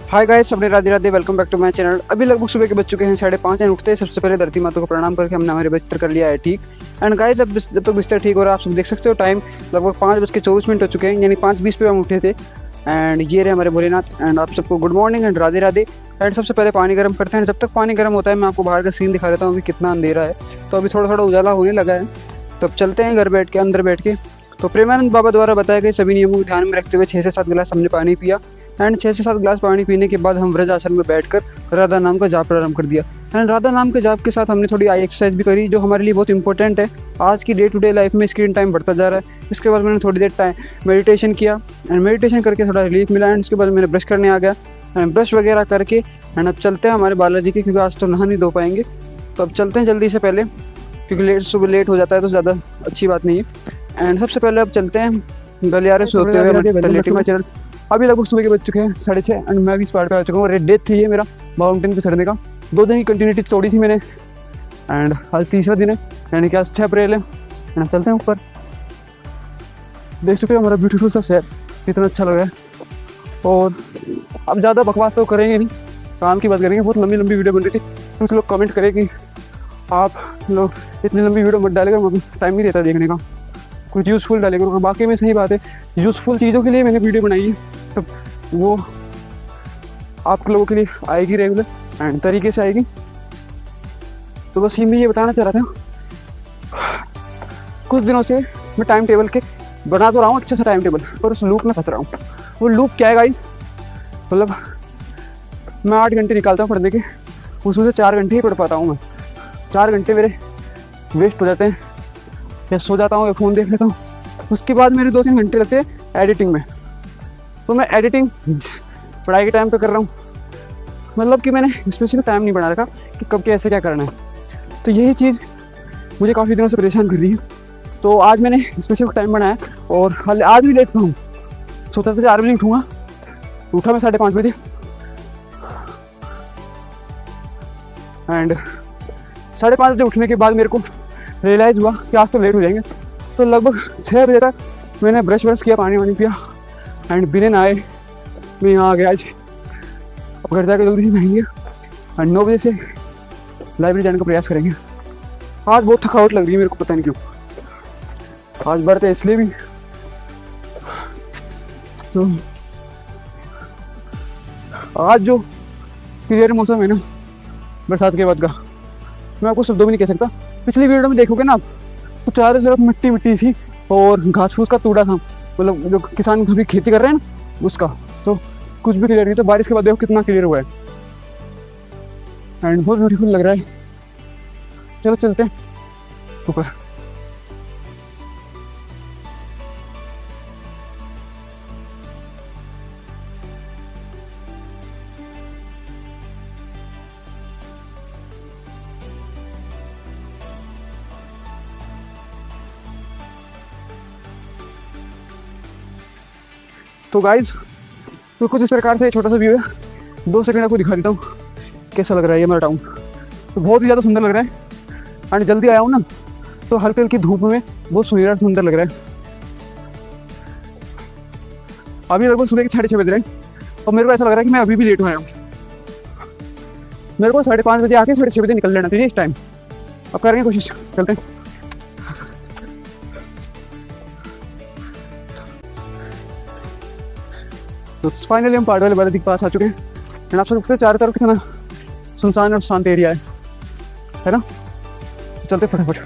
हाय guys, सबने Radhe Radhe, welcome back to my channel. अभी लगभग सुबह के बज चुके हैं 5:30 एंड उठते ही सबसे पहले धरती माता को प्रणाम करके हमने हमारे बिस्तर कर लिया है ठीक। एंड गाइस अब जब तक बिस्तर ठीक हो रहा है आप सब देख सकते हो टाइम लगभग 5:24 हो चुके हैं, यानी 5:20 पे हम उठे थे। एंड ये रहे हमारे भोलेनाथ। एंड आप सबको good morning and Radhe Radhe. And सबसे पहले पानी गर्म करते हैं। जब तक पानी गर्म होता है मैं आपको बाहर का सीन दिखा देता हूँ अभी कितना अंधेरा है। तो अभी थोड़ा थोड़ा उजाला होने लगा है, तो अब चलते हैं घर बैठ के, अंदर बैठ के। तो प्रेमानंद बाबा द्वारा बताए गए सभी नियमों को ध्यान में रखते हुए 6 से 7 गिलास हमने पानी पिया। एंड 6 से 7 गिलास पानी पीने के बाद हम व्रज आसन में बैठकर राधा नाम का जाप प्रारंभ कर दिया। एंड राधा नाम के जाप के साथ हमने थोड़ी आई एक्सरसाइज भी करी, जो हमारे लिए बहुत इंपॉर्टेंट है। आज की डे टू डे लाइफ में स्क्रीन टाइम बढ़ता जा रहा है। इसके बाद मैंने थोड़ी देर टाइम मेडिटेशन किया एंड मेडिटेशन करके थोड़ा रिलीफ मिला। एंड उसके बाद मैंने ब्रश करने आ गया एंड ब्रश वगैरह करके एंड अब चलते हैं हमारे बालाजी के, क्योंकि आज तो नहा नहीं धो पाएंगे। तो अब चलते हैं जल्दी से पहले, क्योंकि सुबह लेट हो जाता है तो ज़्यादा अच्छी बात नहीं है। एंड सबसे पहले अब चलते हैं गलियारे से होते हुए चरण। अभी लगभग सुबह के बज चुके हैं 6:30 एंड मैं भी स्पार्ट आ चुका हूँ। रेड डेथ थी ये मेरा माउंटेन पे चढ़ने का। 2 दिन की कंटिन्यूटी तोड़ी थी मैंने एंड आज तीसरा दिन है, यानी कि आज 6 अप्रैल है। एंड चलते हैं ऊपर। देख चुके हैं हमारा ब्यूटीफुल सा शहर, कितना अच्छा लग रहा है। और अब ज़्यादा बकवास तो करेंगे नहीं, काम की बात करेंगे। बहुत लंबी लंबी वीडियो बन रही थी, कुछ लोग कमेंट करें कि आप लोग इतनी लंबी वीडियो मत डालेगा, मुझे टाइम नहीं रहता देखने का, कुछ यूज़फुल डालेगा। और बाकी में सही बात है, यूज़फुल चीज़ों के लिए मैंने वीडियो बनाई है, तो वो आप लोगों के लिए आएगी रेगुलर एंड तरीके से आएगी। तो बस मैं ये बताना चाह रहा था, कुछ दिनों से मैं टाइम टेबल के बना तो रहा हूँ अच्छा सा टाइम टेबल, पर उस लूप में फंस रहा हूँ। वो लूप क्या है गाइस, मतलब मैं 8 घंटे निकालता हूँ पढ़ने के, उसमें से 4 घंटे ही पढ़ पाता हूँ मैं। 4 घंटे मेरे वेस्ट हो जाते हैं, या सो जाता हूँ या फ़ोन देख लेता हूँ। उसके बाद मेरे 2-3 घंटे लगते हैं एडिटिंग में। तो मैं एडिटिंग पढ़ाई के टाइम पे कर रहा हूँ, मतलब कि मैंने स्पेसिफिक टाइम नहीं बना रखा कि कब कैसे क्या करना है। तो यही चीज़ मुझे काफ़ी दिनों से परेशान कर रही है। तो आज मैंने स्पेसिफिक टाइम बनाया और आज भी लेट हूँ। सोचा था 4 बजे उठूँगा, उठा मैं 5:30 बजे। एंड 5:30 बजे उठने के बाद मेरे को रियलाइज़ हुआ कि आज तो लेट हो जाएंगे। तो लगभग 6 बजे तक मैंने ब्रश व्रश किया, पानी वानी पिया एंड बिना नहाए मैं यहाँ आ गया। आज अब घर जाकर जल्दी से नहाएंगे एंड 9 बजे से लाइब्रेरी जाने का प्रयास करेंगे। आज बहुत थकावट लग रही है मेरे को, पता नहीं क्यों। आज बर्थ है इसलिए भी। तो आज जो क्लियर मौसम है ना बरसात के बाद का, मैं आपको शब्दों में नहीं कह सकता। पिछली वीडियो में देखोगे ना आप, तो चारों तरफ मिट्टी मिट्टी थी और घास फूस का तूड़ा था, मतलब जो किसान कभी खेती कर रहे हैं ना उसका। तो कुछ भी क्लियर नहीं। तो बारिश के बाद देखो कितना क्लियर हुआ है एंड बहुत ब्यूटीफुल लग रहा है। चलो चलते हैं ऊपर। तो गाइज तो कुछ इस प्रकार से छोटा सा व्यू है। 2 सेकंड आपको दिखा देता हूँ कैसा लग रहा है ये हमारा टाउन। तो बहुत ही ज़्यादा सुंदर लग रहा है एंड जल्दी आया हूँ ना, तो हल्की हल्की धूप में बहुत सुंदर लग रहा है। अभी लगभग सुबह के 6:30 बज रहे हैं और मेरे को ऐसा लग रहा है कि मैं अभी भी लेट आया हूँ। मेरे को 5:30 बजे आके 6:30 बजे निकल लेना चाहिए इस टाइम। अब करेंगे कोशिश, चलते हैं। तो फाइनली हम पहाड़ वाले बालाजी के पास आ चुके हैं एंड आप सब चारों तरफ कितना सुनसान और शांत एरिया है ना। तो चलते फटाफट।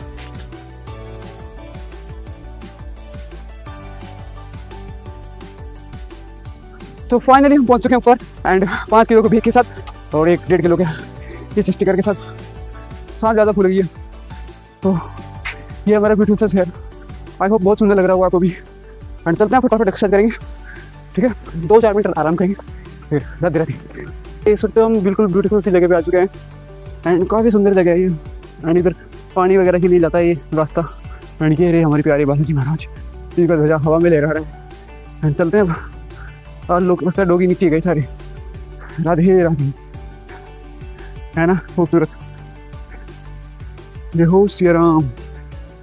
तो फाइनली हम पहुंच चुके हैं ऊपर एंड 5 किलो के बेग के साथ और 1-1.5 किलो के इस स्टिकर के साथ। सांस ज़्यादा फूल गई है। तो ये हमारा ब्यूटीफुल सा शहर, आई होप बहुत सुंदर लग रहा होगा आपको भी। एंड चलते हैं फटाफट एक्सरसाइज करेंगे, ठीक है। 2-4 मिनट आराम करेंगे फिर राधे राधे। देख सकते हो हम बिल्कुल ब्यूटीफुल सी जगह पे आ चुके हैं एंड काफ़ी सुंदर जगह है ये। एंड इधर पानी वगैरह के लिए जाता है ये रास्ता। एंड ये रहे हमारी प्यारी बालाजी महाराज, इनका ध्वजा हवा में ले रहा है। एंड चलते हैं अब। आज लोग लगता है डोगी नीचे गए सारे। राधे राधे, है ना खूबसूरत। जय हो सिया राम,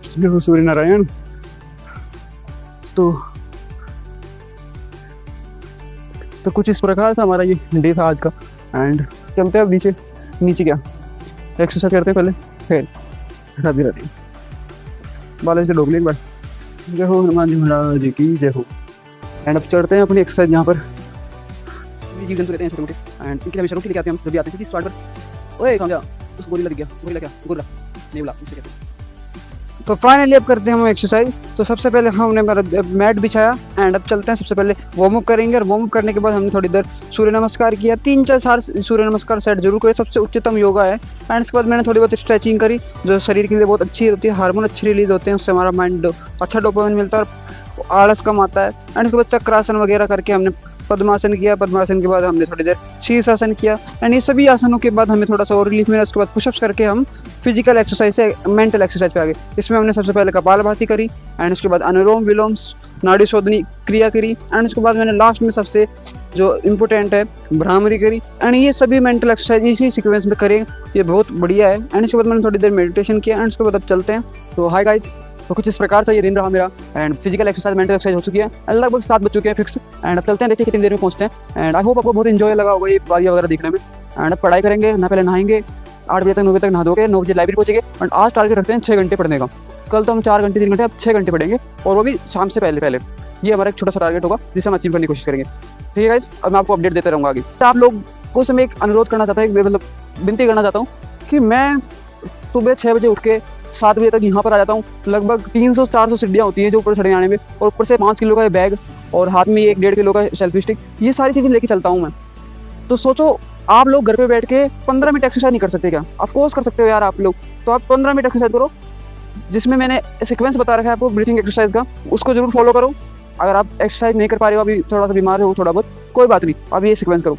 जय हो सूर्य नारायण। तो तो कुछ इस प्रकार से हमारा ये डे था आज का। एंड चलते हैं अब नीचे। नीचे क्या एक्सरसाइज करते हैं पहले, फिर राधे राधे। बालाजी से डोगली एक बार, जय हो हनुमान जी महाराज की जय हो। एंड अब चढ़ते हैं अपनी एक्सरसाइज। यहाँ पर जीव जंतु रहते हैं छोटे मोटे, एंड इनके लिए हमेशा रोटी लेके आते हैं हम जब भी आते हैं, क्योंकि स्टार्ट पर ओए कहाँ गया, उसको गोरिल्ला दिख गया। गोरिल्ला क्या, गोरिल्ला नहीं बोला इससे कहते हैं। तो फाइनली अब करते हैं हम एक्सरसाइज। तो सबसे पहले हमने मेरा मैट बिछाया एंड अब चलते हैं। सबसे पहले वार्म अप करेंगे और वार्म अप करने के बाद हमने थोड़ी देर सूर्य नमस्कार किया, 3-4 सूर्य नमस्कार सेट जरूर करें, सबसे उच्चतम योगा है। एंड इसके बाद मैंने थोड़ी बहुत स्ट्रेचिंग करी जो शरीर के लिए बहुत अच्छी होती है, हार्मोन अच्छे रिलीज होते हैं, उससे हमारा माइंड अच्छा डोपामिन मिलता है और आलस कम आता है। एंड इसके बाद चक्रासन वगैरह करके हमने पद्मासन किया। पद्मासन के बाद हमने थोड़ी देर शीर्षासन किया। एंड ये सभी आसनों के बाद हमें थोड़ा सा और रिलीफ मिला। उसके बाद पुशअप्स करके हम फिजिकल एक्सरसाइज से मेंटल एक्सरसाइज पे आ गए। इसमें हमने सबसे पहले कपालभाति करी एंड उसके बाद अनुलोम विलोम नाड़ी शोधनी क्रिया करी। एंड उसके बाद मैंने लास्ट में सबसे जो इम्पोर्टेंट है भ्रामरी करी। एंड ये सभी मेंटल एक्सरसाइज इसी सीक्वेंस में करें, ये बहुत बढ़िया है। एंड इसके बाद मैंने थोड़ी देर मेडिटेशन किया एंड उसके बाद अब चलते हैं। तो हाय गाइस, तो कुछ इस प्रकार से ये दिन रहा मेरा। And physical exercise mental exercise हो चुकी है, लगभग 7 बज चुके हैं फिक्स। एंड अब चलते हैं, देखिए कितनी देर में पहुंचते हैं। एंड आई होप आपको बहुत इन्जॉय लगा होगा ये वादियाँ वगैरह देखने में। एंड अब पढ़ाई करेंगे ना, पहले नहाएंगे 8 बजे तक 9 बजे तक नहा दोगे, 9 बजे लाइब्रेरी पहुंचेंगे। एंड आज टारगेट रखते हैं 6 घंटे पढ़ने का। कल तो हम 4 घंटे 3 घंटे, अब 6 घंटे पढ़ेंगे और वो भी शाम से पहले पहले। ये हमारा एक छोटा सा टारगेट होगा जिसे हम अचीव करने की कोशिश करेंगे। ठीक है गाइस, अब मैं आपको अपडेट देते रहूँगा आगे। तो आप लोगों से मैं एक अनुरोध करना चाहता हूँ, मतलब विनती करना चाहता हूँ कि मैं सुबह 6 बजे उठ के 7 बजे तक यहाँ पर आ जाता हूँ। लगभग 300-400 सीढ़ियाँ होती हैं जो ऊपर चढ़े जाने में, और ऊपर से 5 किलो का बैग और हाथ में 1-1.5 किलो का सेल्फी स्टिक, ये सारी चीज़ें लेके चलता हूँ मैं। तो सोचो आप लोग घर पे बैठ के 15 मिनट एक्सरसाइज नहीं कर सकते क्या? ऑफकोर्स कर सकते हो यार आप लोग। तो आप 15 मिनट एक्सरसाइज करो, जिसमें मैंने सीक्वेंस बता रखा है आपको ब्रीथिंग एक्सरसाइज का, उसको जरूर फॉलो करो। अगर आप एक्सरसाइज नहीं कर पा रहे हो, अभी थोड़ा सा बीमार हो थोड़ा बहुत, कोई बात नहीं, आप ये सीक्वेंस करो।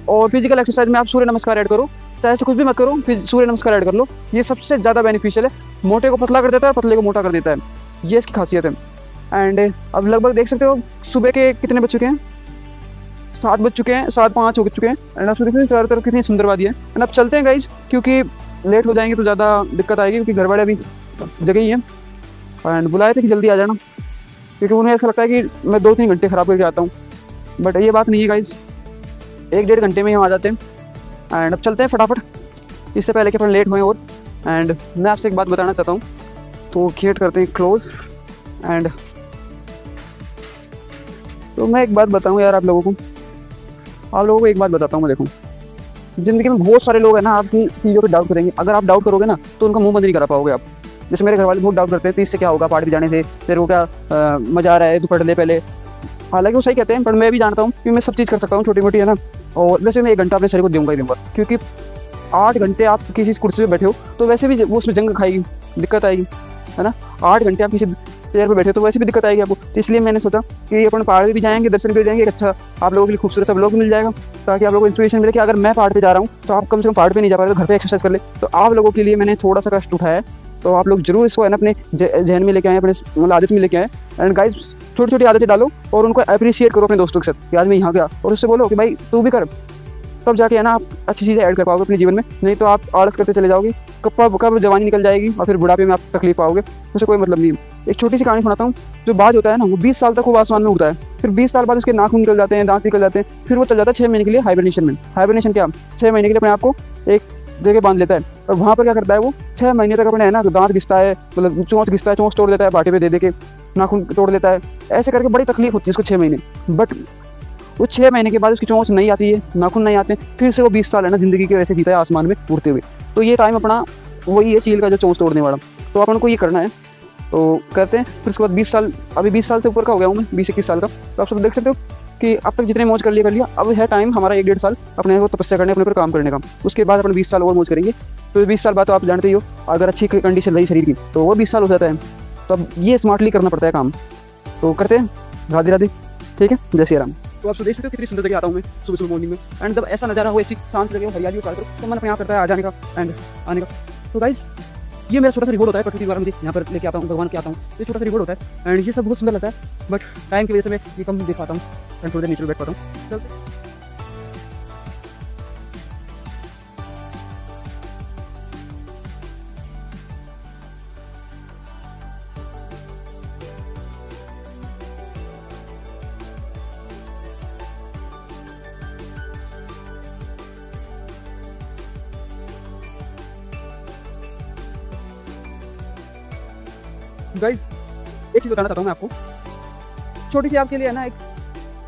और फिजिकल एक्सरसाइज में आप सूर्य नमस्कार ऐड करो, चाहे से कुछ भी मत करो, फिर सूर्य नमस्कार ऐड कर लो। ये सबसे ज़्यादा बेनिफिशियल है, मोटे को पतला कर देता है और पतले को मोटा कर देता है, ये इसकी खासियत है। एंड अब लगभग देख सकते हो सुबह के कितने बज चुके हैं, 7 बज चुके हैं, 7:05 हो चुके हैं। एंड आप देखिए चारों तरफ कितनी सुंदर वादी है। एंड अब चलते हैं गाइज, क्योंकि लेट हो जाएंगे तो ज़्यादा दिक्कत आएगी, क्योंकि घर वाले अभी जगह ही है। एंड बुलाए थे कि जल्दी आ जाना, क्योंकि उन्हें ऐसा लगता है कि मैं 2-3 घंटे ख़राब करके आता हूँ, बट ये बात नहीं है गाइज, 1-1.5 घंटे में ही हम आ जाते हैं। एंड अब चलते हैं फटाफट, इससे पहले कि अपन लेट हुए। और एंड मैं आपसे एक बात बताना चाहता हूँ, तो गेट करते हैं क्लोज। एंड तो मैं एक बात बताऊँ यार आप लोगों को एक बात बताता हूँ मैं। देखो ज़िंदगी में बहुत सारे लोग हैं ना, आपकी चीज़ों पे डाउट करेंगे। अगर आप डाउट करोगे ना तो उनका मुंह बंद नहीं करा पाओगे आप। जैसे मेरे घर वाले बहुत डाउट करते हैं, तो इससे क्या होगा पार्टी पे जाने से, तेरे को क्या मज़ा आ रहा है, तू पढ़ ले पहले। हालांकि वो सही कहते हैं, पर मैं भी जानता हूँ कि मैं सब चीज़ कर सकता हूँ, छोटी मोटी है ना। और वैसे मैं 1 घंटा अपने शरीर को दूंगा ही दूंगा, क्योंकि 8 घंटे आप किसी कुर्सी पे बैठे हो तो वैसे भी वो उसमें जंग खाएगी, दिक्कत आएगी, है ना। 8 घंटे आप किसी चेयर पे बैठे हो तो वैसे भी दिक्कत आएगी आपको। तो इसलिए मैंने सोचा कि अपन पहाड़ भी जाएंगे, दर्शन भी जाएंगे, एक अच्छा आप लोगों के लिए खूबसूरत सब लोग मिल जाएगा, ताकि आप लोगों को इंस्पिरेशन मिले कि अगर मैं पहाड़ पे जा रहा हूँ तो आप कम से कम पहाड़ पे नहीं जा पा रहे तो घर पे एक्सरसाइज कर ले। तो आप लोगों के लिए मैंने थोड़ा सा कष्ट उठाया है, तो आप लोग जरूर इसको है ना अपने जहन में लेके आए, अपने मतलब आदत में लेके आए। एंड गाइस छोटी छोटी आदतें डालो और उनको अप्रिशिएट करो अपने दोस्तों के साथ कि आज मैं यहाँ गया, और उससे बोलो कि भाई तू भी कर, तब जाके है ना आप अच्छी चीज़ें ऐड कर पाओगे अपने जीवन में। नहीं तो आप आलस करते चले जाओगे, कब जवानी निकल जाएगी और फिर बुढ़ापे में आप तकलीफ पाओगे, उससे कोई मतलब नहीं है। एक छोटी सी कहानी सुनाता हूँ। जो बाज होता है ना, वो 20 साल तक वो आसमान में उड़ता है, फिर 20 साल बाद उसके नाखून निकल जाते हैं, दांत निकल जाते हैं, फिर वो चल जाता है 6 महीने के लिए हाइबरनेशन में। हाइबरनेशन क्या, 6 महीने के लिए अपने आप को एक जगह बांध लेता है, और वहाँ पर क्या करता है वो 6 महीने तक अपने है ना दांत घिसता है, मतलब चोंच घिसता है, चोंच तोड़ देता है बाटे पे दे के, नाखून तोड़ लेता है, ऐसे करके बड़ी तकलीफ होती है उसको 6 महीने। बट वो 6 महीने के बाद उसकी चोंच नहीं आती है, नाखून नहीं आते, फिर से वो 20 साल है ना ज़िंदगी के वैसे जीता है आसमान में उड़ते हुए। तो ये टाइम अपना वही है चील का जो चोंच तोड़ने वाला, तो अपन को ये करना है, तो करते हैं। फिर उसके बाद 20 साल, अभी 20 साल से ऊपर का हो गया हूँ मैं, 20-21 साल का। तो आप सब देख सकते हो कि अब तक जितने मौज कर लिया, अब है टाइम हमारा 1-1.5 साल अपने को तपस्या करने, अपने पर काम करने का। उसके बाद अपन 20 साल और मौज करेंगे। तो 20 साल बाद तो आप जानते ही हो, अगर अच्छी कंडीशन रही शरीर की तो वो 20 साल हो जाता है। तो अब ये स्मार्टली करना पड़ता है काम, तो करते हैं। राधे राधे, ठीक है, जय श्री राम। तो आप देख सकते हो कितनी सुंदर जगह आता हूँ मैं सुबह सुबह मॉर्निंग में। एंड जब ऐसा नजारा हो, ऐसी शांत लगे हो, हरियाली हो चारों तरफ, तो मन अपने यहाँ करता है आ जाने का एंड आने का। तो गाइज ये मेरा छोटा सा रिवॉर्ड होता है, प्रकृति द्वारा मुझे यहाँ पर लेके आता हूँ, भगवान के आता हूँ, ये छोटा सा रिवॉर्ड होता है। एंड ये सब बहुत सुंदर लगता है, बट टाइम की वजह से मैं ये कम देख पाता हूँ एंड थोड़ी देर नीचे बैठ पाता हूँ। चलते गाइज एक चीज़ बताना चाहता हूँ मैं आपको, छोटी सी आपके लिए है ना, एक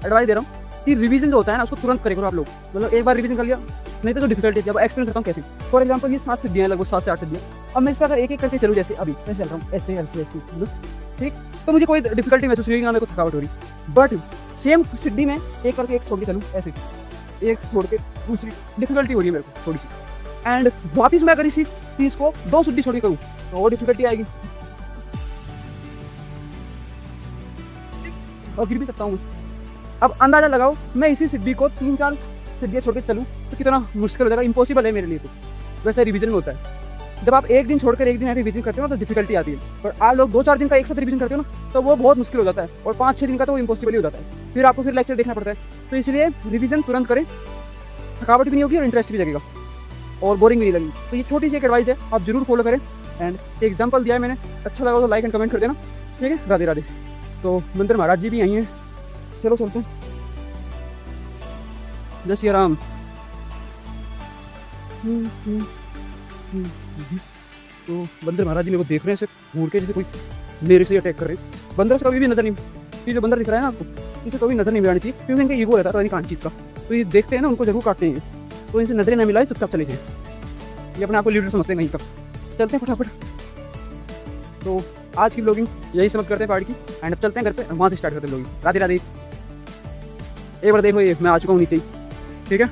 एडवाइस दे रहा हूँ कि रिवीजन जो होता है ना उसको तुरंत करे करो आप लोग। मतलब एक बार रिवीजन कर लिया, नहीं तो जो डिफिकल्टी है, अब एक्सप्लेन करता हूँ कैसे। फॉर एग्जाम्पल ये 7 सिद्धियाँ हैं, लगभग 7 से 8 सिद्धियाँ। अब मैं इस पर अगर एक एक करके चलूँ, जैसे अभी मैं चल रहा हूँ ऐसे ऐसे ऐसे, ठीक, तो मुझे कोई डिफिकल्टी महसूस नहीं, ना मेरे को थकावट हो रही। बट सेम सिद्धि में एक करके एक छोड़ के चलूँ ऐसे, एक छोड़ के दूसरी, डिफिकल्टी हो रही है मेरे को थोड़ी सी, एंड वापस मैं अगर इसी चीज़ को 2 सिद्धि छोड़ के करूँ तो और डिफिकल्टी आएगी और गिर भी सकता हूँ। अब अंदाजा लगाओ, मैं इसी सिद्धि को 3-4 सिद्धियाँ छोड़ के चलूँ तो कितना मुश्किल हो जाएगा, इम्पॉसिबल है मेरे लिए। तो वैसे रिवीजन में होता है, जब आप एक दिन छोड़कर एक दिन रिवीजन करते हो ना तो डिफिकल्टी आती है, पर आप लोग 2-4 दिन का एक साथ रिवीजन करते हो ना तो वो बहुत मुश्किल हो जाता है, और 5-6 दिन का तो वो इम्पॉसिबल ही हो जाता है। फिर आपको फिर लेक्चर देखना पड़ता है। तो इसलिए रिवीजन तुरंत करें, थकावट भी नहीं होगी और इंटरेस्ट भी लगेगा और बोरिंग भी नहीं लगेगी। तो ये छोटी सी एक एडवाइस है, आप जरूर फॉलो करें। एंड एग्जाम्पल दिया है मैंने, अच्छा लगा तो लाइक एंड कमेंट कर देना, ठीक है। राधे राधे। तो मंदिर महाराज जी भी आई हैं, चलो चलते हैं। जय श्री राम। तो बंदर महाराज जी मेरे को देख रहे हैं, सिर्फ घूर के जैसे कोई मेरे से अटैक कर रहे हैं। बंदर से कभी भी नजर नहीं, ये जो बंदर दिख रहा है ना आपको, इसे कभी नजर नहीं मिलानी चाहिए, क्योंकि इनका ईगो रहता है कांट चीज़ का। तो ये देखते हैं ना, उनको जरूर काटते हैं, तो इनसे नजरें ना मिलाए, चुपचाप चले जाए। ये अपने आप को लीडर समझते हैं कहीं का। चलते हैं फटाफट। तो आज की ब्लॉगिंग यही समझ करते हैं पहाड़ की, एंड अब चलते हैं घर पे, वहाँ से स्टार्ट करते हैं ब्लॉगिंग। राधे राधे। एक बार देखो, ये मैं आ चुका हूँ नीचे ही, ठीक है।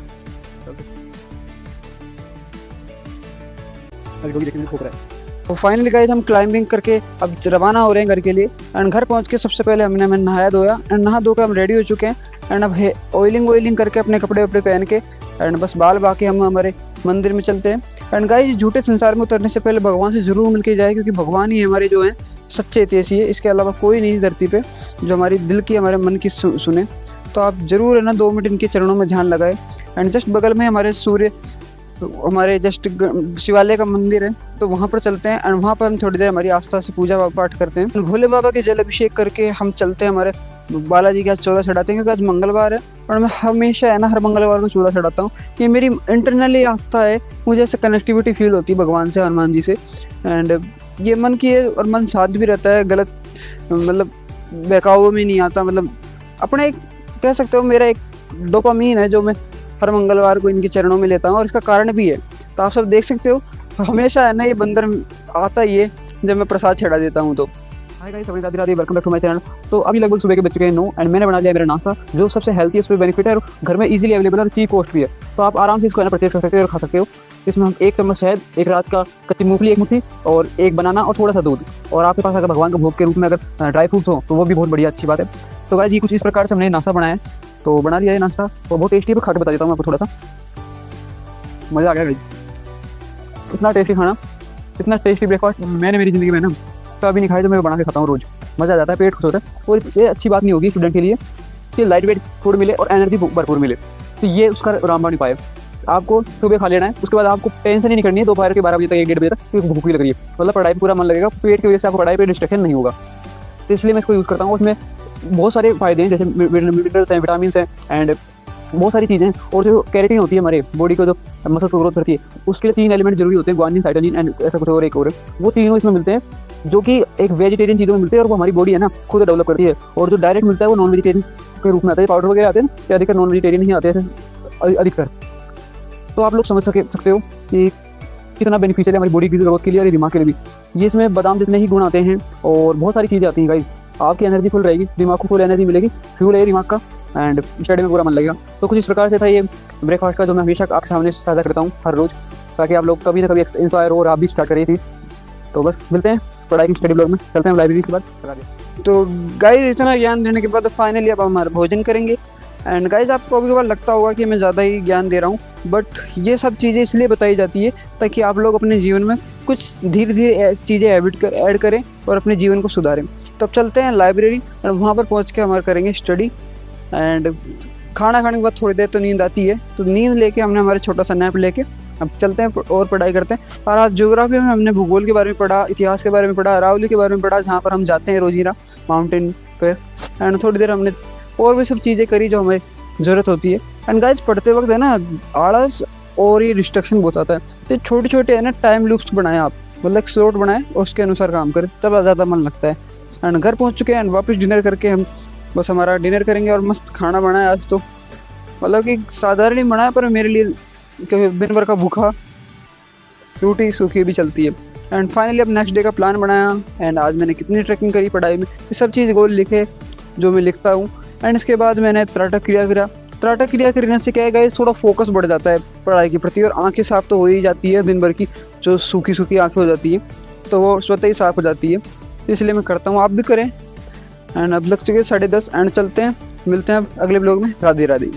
तो फाइनली गाइस हम क्लाइंबिंग करके अब रवाना हो रहे हैं घर के लिए। एंड घर पहुंच के सबसे पहले मैं नहाया धोया, एंड नहा धो के हम रेडी हो चुके हैं। एंड अब ऑयलिंग करके अपने कपड़े वपड़े पहन के, एंड बस बाल बाके हम हमारे मंदिर में चलते हैं। एंड गाइस झूठे संसार में उतरने से पहले भगवान से जरूर मिल के जाए, क्योंकि भगवान ही हमारे जो हैं सच्चे हितैषी है। इसके अलावा कोई नहीं इस धरती पे जो हमारी दिल की, हमारे मन की सुने। तो आप जरूर है ना 2 मिनट इनके चरणों में ध्यान लगाए। एंड जस्ट बगल में हमारे जस्ट शिवालय का मंदिर है, तो वहाँ पर चलते हैं। एंड वहाँ पर हम थोड़ी देर हमारी आस्था से पूजा पाठ करते हैं। भोले बाबा के जल अभिषेक करके हम चलते हैं हमारे बालाजी के आज चूड़ा चढ़ाते हैं, क्योंकि आज मंगलवार है और मैं हमेशा है ना हर मंगलवार को चूड़ा चढ़ाता हूँ। ये मेरी इंटरनली आस्था है, मुझे ऐसे कनेक्टिविटी फील होती है भगवान से, हनुमान जी से। एंड ये मन की है और मन साथ भी रहता है, गलत मतलब बहकावे में नहीं आता। मतलब अपने एक कह सकते हो मेरा एक डोपामीन है जो मैं हर मंगलवार को इनके चरणों में लेता हूँ, और इसका कारण भी है। तो आप सब देख सकते हो हमेशा है ना ये बंदर आता ही है जब मैं प्रसाद चढ़ा देता हूँ। तो hi guys, Radhe Radhe, welcome back to my channel. तो अभी लगभग सुबह के बज चुके हैं 9, एंड मैंने बना लिया मेरा नाश्ता, जो सबसे हेल्थी, उस पर बेनिफिट है और घर में इजीली अवेलेबल और चीप कॉस्ट भी है। तो आप आराम से इसको है ना परचेज कर सकते हो और खा सकते हो। इसमें हम 1 चम्मच शहद, 1 रात का कच्ची मूंगफली 1 मुट्ठी, और 1 बनाना और थोड़ा सा दूध, और आपके पास अगर भगवान का भोग के रूप में अगर ड्राई फ्रूट्स हो तो वो भी बहुत बढ़िया अच्छी बात है। तो गाइस ये कुछ इस प्रकार से हमने नाश्ता बनाया है, तो बना लिया है नाश्ता, और बहुत टेस्टी है। खा के बता देता हूँ आपको, थोड़ा सा मज़ा आ गया गाइस। इतना टेस्टी खाना, इतना टेस्टी ब्रेकफास्ट मैंने मेरी ज़िंदगी में ना कभी नहीं खाया, तो मैं बना के खाता हूँ रोज़। मज़ा आ जाता है, पेट खुश होता है। और इससे अच्छी बात नहीं होगी स्टूडेंट के लिए कि लाइट वेट फूड मिले और एनर्जी भरपूर मिले, तो ये उसका रामबाण नहीं पाए। आपको सुबह खा लेना है, उसके बाद आपको टेंशन ही नहीं करनी है दोपहर के 12 बजे तक, 1-1:30 बजे तक, क्योंकि भूख भी लग रही है। मतलब पढ़ाई पर पूरा मन लगेगा, पेट की वजह से आपको पढ़ाई पर डिस्ट्रैक्शन नहीं होगा। तो इसलिए मैं इसको यूज़ करता हूँ। उसमें बहुत सारे फायदे हैं, जैसे मिनरल्स हैं, विटामिन हैं, एंड बहुत सारी चीज़ें। और जो कैरेटिन होती है हमारे बॉडी को, जो मसल्स को ग्रोथ करती है, उसके लिए 3 एलिमेंट जरूरी होते हैं, ग्वानिन, साइटोनिन एंड ऐसा कुछ और एक और, वो तीनों इसमें मिलते हैं, जो कि एक वेजिटेरियन चीज़ों में मिलते हैं, और वो हमारी बॉडी है ना खुद डेवलप करती है। और जो डायरेक्ट मिलता है वो नॉन वेजिटेरियन के रूप में आता है, पाउडर वगैरह आते हैं, या अधिकतर नॉन वेजिटेरियन ही आते हैं अधिकतर। तो आप लोग समझ सकते हो कि कितना बेनिफिशियल है हमारी बॉडी की ग्रोथ के लिए और दिमाग के लिए भी। ये इसमें बादाम जितने ही गुण आते हैं और बहुत सारी चीज़ें आती हैं गाइस। आपकी एनर्जी फुल रहेगी, दिमाग को फुल एनर्जी मिलेगी, फ्यूल है दिमाग का, एंड स्टडी में पूरा मन लगेगा। तो कुछ इस प्रकार से था ये ब्रेकफास्ट का, जो मैं हमेशा आपके सामने साझा करता हूँ हर रोज़, ताकि आप लोग कभी ना कभी इंस्पायर हो और आप भी स्टार्ट करिए थी। तो बस मिलते हैं पढ़ाई की स्टडी ब्लॉग में, चलते हैं लाइब्रेरी के बाद। तो गाइस इतना ज्ञान देने के बाद फाइनली अब हमारा भोजन करेंगे। एंड गाइस आपको कभी कभार लगता होगा कि मैं ज़्यादा ही ज्ञान दे रहा हूँ, बट ये सब चीज़ें इसलिए बताई जाती है ताकि आप लोग अपने जीवन में कुछ धीरे धीरे चीज़ें ऐड करें और अपने जीवन को सुधारें। तो अब चलते हैं लाइब्रेरी, और वहाँ पर पहुँच के हमारे करेंगे स्टडी। एंड खाना खाने के बाद थोड़ी देर तो नींद आती है, तो नींद लेके हमने हमारे छोटा सा नैप लेके अब चलते हैं और पढ़ाई करते हैं। और आज ज्योग्राफी में हमने भूगोल के बारे में पढ़ा, इतिहास के बारे में पढ़ा, अरावली के बारे में पढ़ा, जहाँ पर हम जाते हैं रोजीना माउंटेन पे। एंड थोड़ी देर हमने और भी सब चीज़ें करी जो हमें ज़रूरत होती है। एंड गाइस पढ़ते वक्त है ना आलस और ये डिस्ट्रक्शन बहुत आता है, तो छोटे छोटे है ना टाइम लूप्स बनाएं आप, मतलब एक स्लॉट बनाए और उसके अनुसार काम करें, तब ज़्यादा मन लगता है। एंड घर पहुंच चुके हैं एंड वापस डिनर करके हम बस हमारा डिनर करेंगे। और मस्त खाना बना है आज तो, मतलब कि साधारण ही बना है, पर मेरे लिए क्योंकि दिन भर का भूखा रोटी सूखी भी चलती है। एंड फाइनली अब नेक्स्ट डे का प्लान बनाया एंड आज मैंने कितनी ट्रैकिंग करी पढ़ाई में, ये सब चीज़ गोल लिखे जो मैं लिखता हूँ। एंड इसके बाद मैंने त्राटक क्रिया करा। त्राटक क्रिया करने से क्या है गाइस, थोड़ा फोकस बढ़ जाता है पढ़ाई के प्रति, और आंखें साफ तो हो ही जाती है दिन भर की जो सूखी सूखी आंखें हो जाती है, तो वो स्वतः ही साफ हो जाती है। इसलिए मैं करता हूँ, आप भी करें। एंड अब लग चुके 10:30 एंड चलते हैं, मिलते हैं अब अगले ब्लॉग में। राधे राधे।